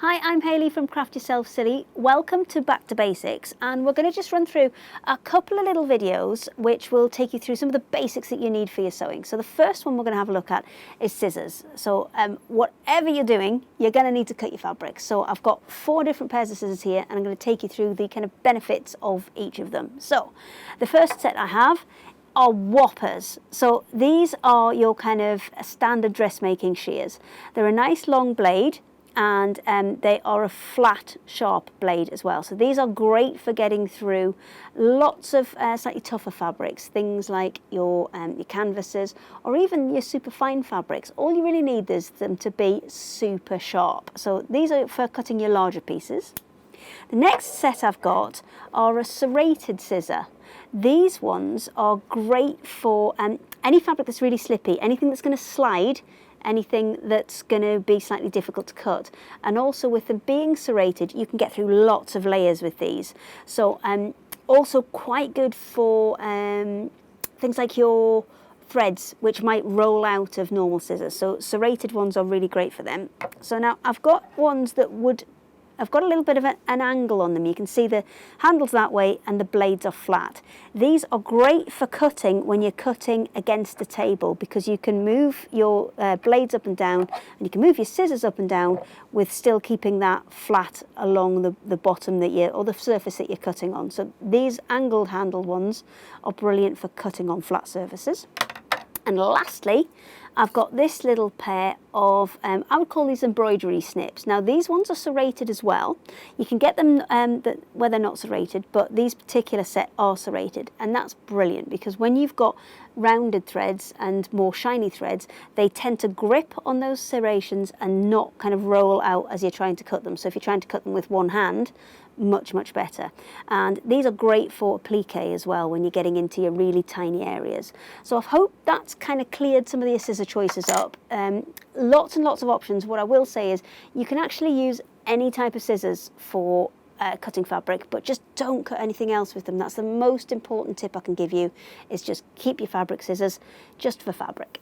Hi, I'm Hayley from Craft Yourself Silly. Welcome to Back to Basics, and we're going to just run through a couple of little videos which will take you through some of the basics that you need for your sewing. So the first one we're going to have a look at is scissors. So whatever you're doing, you're going to need to cut your fabric. So I've got 4 different pairs of scissors here, and I'm going to take you through the kind of benefits of each of them. So the first set I have are Whoppers. So these are your kind of standard dressmaking shears. They're a nice long blade, and they are a flat, sharp blade as well. So these are great for getting through lots of slightly tougher fabrics, things like your canvases or even your super fine fabrics. All you really need is them to be super sharp. So these are for cutting your larger pieces. The next set I've got are a serrated scissor. These ones are great for any fabric that's really slippy, anything that's going to slide, anything that's going to be slightly difficult to cut. And also with them being serrated, you can get through lots of layers with these. So also quite good for things like your threads, which might roll out of normal scissors. So serrated ones are really great for them. So now I've got ones that I've got a little bit of an angle on them. You can see the handle's that way and the blades are flat. These are great for cutting when you're cutting against the table, because you can move your blades up and down, and you can move your scissors up and down with still keeping that flat along the bottom or the surface that you're cutting on. So these angled handled ones are brilliant for cutting on flat surfaces. And lastly, I've got this little pair of, I would call these embroidery snips. Now these ones are serrated as well. You can get them where they're not serrated, but these particular set are serrated. And that's brilliant, because when you've got rounded threads and more shiny threads, they tend to grip on those serrations and not kind of roll out as you're trying to cut them. So if you're trying to cut them with one hand, much better. And these are great for applique as well when you're getting into your really tiny areas. So I hope that's kind of cleared some of the scissor choices up. Lots and lots of options. What I will say is you can actually use any type of scissors for cutting fabric, but just don't cut anything else with them. That's the most important tip I can give you, is just keep your fabric scissors just for fabric.